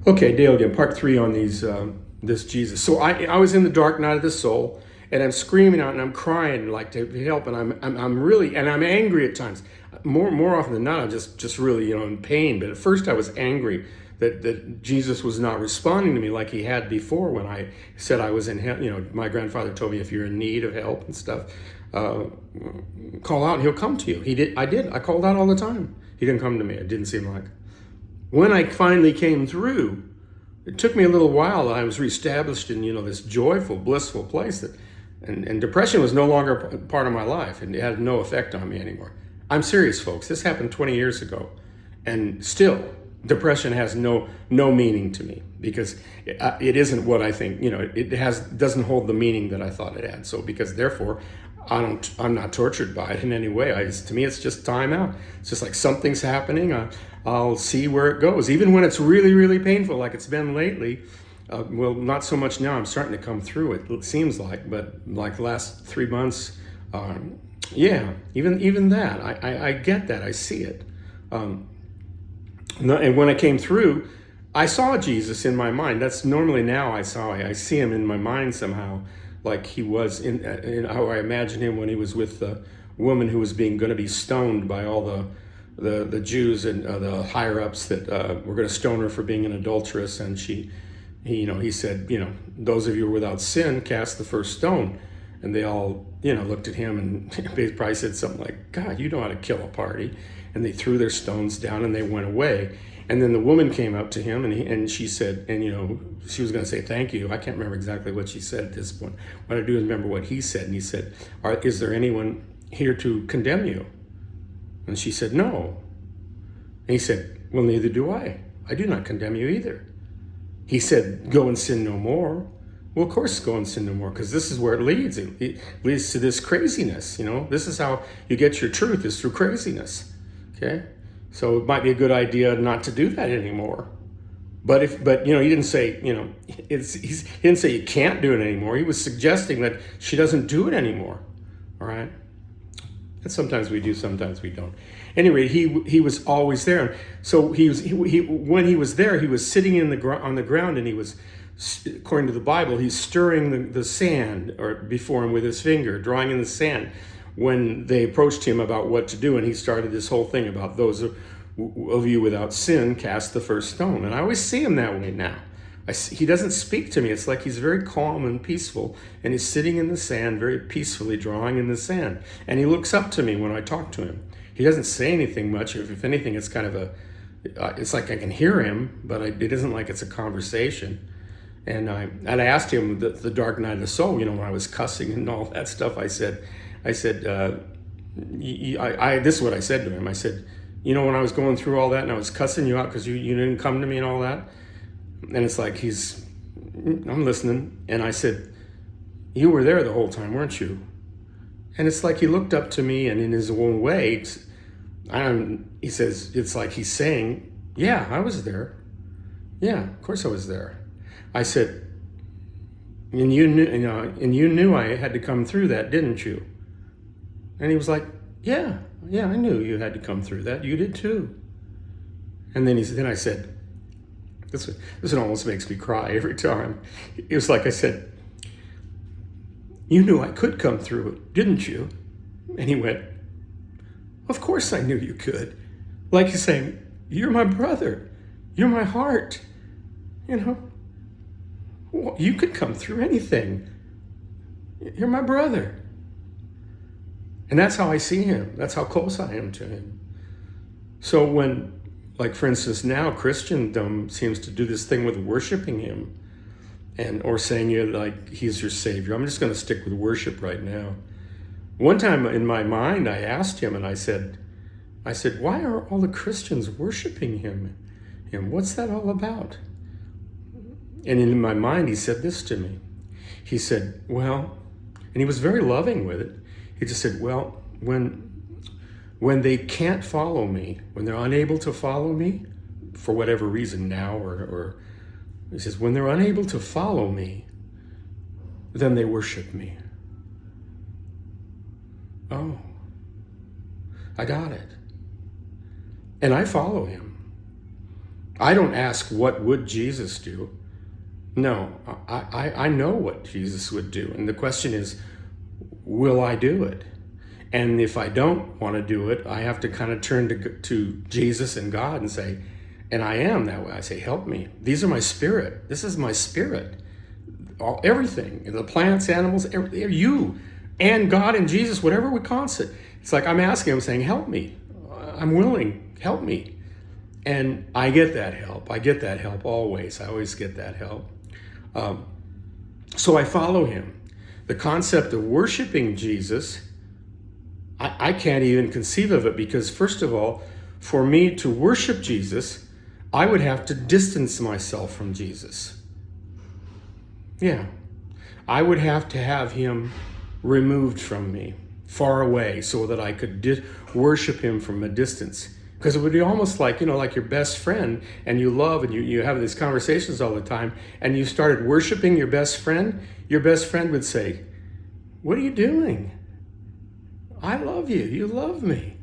Okay, Dale again, part three on this Jesus. So I was in the dark night of the soul, and I'm screaming out and I'm crying like to help, and I'm really and I'm angry at times. More often than not, I'm just really in pain. But at first, I was angry that Jesus was not responding to me like he had before when I said I was in hell. My grandfather told me if you're in need of help and stuff, uh, call out and he'll come to you. He did. I did. I called out all the time. He didn't come to me. It didn't seem like. When I finally came through, it took me a little while. I was reestablished in this joyful, blissful place and depression was no longer part of my life, and it had no effect on me anymore. I'm serious, folks. This happened 20 years ago, and still, depression has no meaning to me because it isn't what I think. Doesn't hold the meaning that I thought it had. So because therefore, I'm not tortured by it in any way. To me, it's just time out. It's just like something's happening. I'll see where it goes, even when it's really, really painful, like it's been lately. Well, not so much now. I'm starting to come through it. It seems like, but like the last 3 months, yeah, even that, I get that. I see it. And when I came through, I saw Jesus in my mind. That's normally now I see him in my mind somehow, like he was in how I imagine him when he was with the woman who was going to be stoned by all the Jews and the higher ups that were going to stone her for being an adulteress. And he said, those of you who are without sin, cast the first stone. And they all, looked at him and they probably said something like, God, you know how to kill a party. And they threw their stones down and they went away. And then the woman came up to him and she said, and she was going to say thank you. I can't remember exactly what she said at this point. What I do is remember what he said. And he said, is there anyone here to condemn you? And she said, no. And he said, well, neither do I. I do not condemn you either. He said, go and sin no more. Well, of course, go and sin no more, because this is where it leads. It leads to this craziness. This is how you get your truth, is through craziness. Okay? So it might be a good idea not to do that anymore. But he didn't say, he didn't say you can't do it anymore. He was suggesting that she doesn't do it anymore. All right? And sometimes we do, sometimes we don't. Anyway, he was always there. So when he was there, he was sitting on the ground, and he was, according to the Bible, he's stirring the sand or before him with his finger, drawing in the sand. When they approached him about what to do, and he started this whole thing about those of you without sin, cast the first stone. And I always see him that way now. He doesn't speak to me. It's like he's very calm and peaceful, and he's sitting in the sand very peacefully, drawing in the sand. And he looks up to me when I talk to him. He doesn't say anything much. If anything, it's kind of it's like I can hear him, but it isn't like it's a conversation. And I asked him the dark night of the soul, when I was cussing and all that stuff. I said, this is what I said to him. I said, when I was going through all that and I was cussing you out because you didn't come to me and all that. And it's like I'm listening. And I said, you were there the whole time, weren't you? And it's like he looked up to me, and in his own way, he says, it's like he's saying, yeah, I was there. Yeah, of course I was there. I said, and you knew I had to come through that, didn't you? And he was like, yeah, I knew you had to come through that. You did too. And then I said, this one almost makes me cry every time. It was like I said, you knew I could come through it, didn't you? And he went, of course I knew you could. Like he's saying, you're my brother. You're my heart. You could come through anything. You're my brother. And that's how I see him. That's how close I am to him. So when, like for instance, now Christendom seems to do this thing with worshiping him or saying like he's your savior. I'm just going to stick with worship right now. One time in my mind, I asked him and I said, why are all the Christians worshiping him? And what's that all about? And in my mind, he said this to me. He said, well, and he was very loving with it. He just said, well, when they can't follow me, when they're unable to follow me, for whatever reason now, or he says, when they're unable to follow me, then they worship me. Oh, I got it. And I follow him. I don't ask, what would Jesus do? No, I know what Jesus would do. And the question is, will I do it? And if I don't want to do it, I have to kind of turn to Jesus and God and say, and I am that way. I say, help me. These are my spirit. This is my spirit. Everything, the plants, animals, you and God and Jesus, whatever we call it. It's like I'm asking, I'm saying, help me. I'm willing, help me. And I get that help. I get that help always. I always get that help. So I follow him. The concept of worshiping Jesus, I can't even conceive of it, because first of all, for me to worship Jesus, I would have to distance myself from Jesus. Yeah. I would have to have him removed from me, far away, so that I could worship him from a distance. Because it would be almost like, like your best friend, and you love, and you have these conversations all the time, and you started worshiping your best friend would say, what are you doing? I love you. You love me.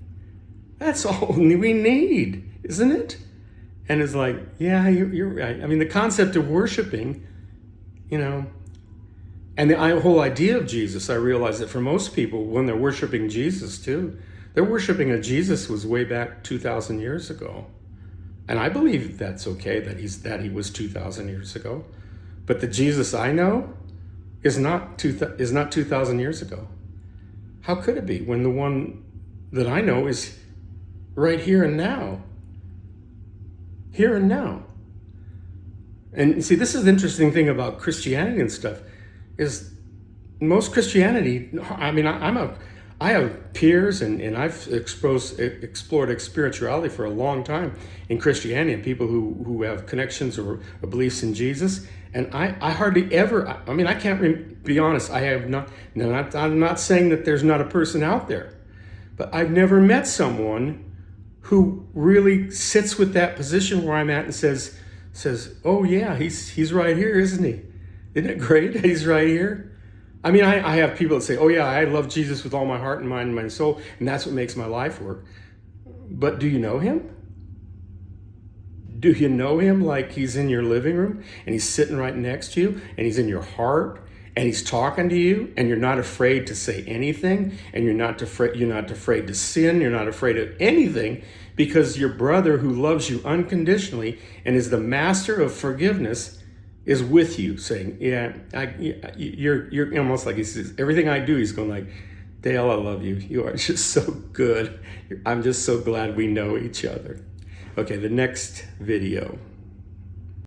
That's all we need, isn't it? And it's like, yeah, you're right. I mean, the concept of worshiping, and the whole idea of Jesus, I realize that for most people, when they're worshiping Jesus too, they're worshiping a Jesus was way back 2,000 years ago. And I believe that's okay, that he was 2,000 years ago. But the Jesus I know is not 2,000 years ago. How could it be when the one that I know is right here and now? Here and now. And see, this is the interesting thing about Christianity and stuff, is most Christianity, I mean, I have peers and I've explored spirituality for a long time in Christianity, and people who have connections or beliefs in Jesus. And I hardly ever, I mean, I can't be honest, I have not, I'm not saying that there's not a person out there, but I've never met someone who really sits with that position where I'm at and says, oh yeah, he's right here, isn't he? Isn't it great? He's right here. I mean, I have people that say, oh yeah, I love Jesus with all my heart and mind and my soul, and that's what makes my life work. But do you know him? Do you know him like he's in your living room and he's sitting right next to you and he's in your heart and he's talking to you and you're not afraid to say anything and you're not afraid to sin, you're not afraid of anything, because your brother who loves you unconditionally and is the master of forgiveness is with you, saying, yeah, you're almost like he says, everything I do, he's going like, Dale, I love you. You are just so good. I'm just so glad we know each other. Okay, the next video.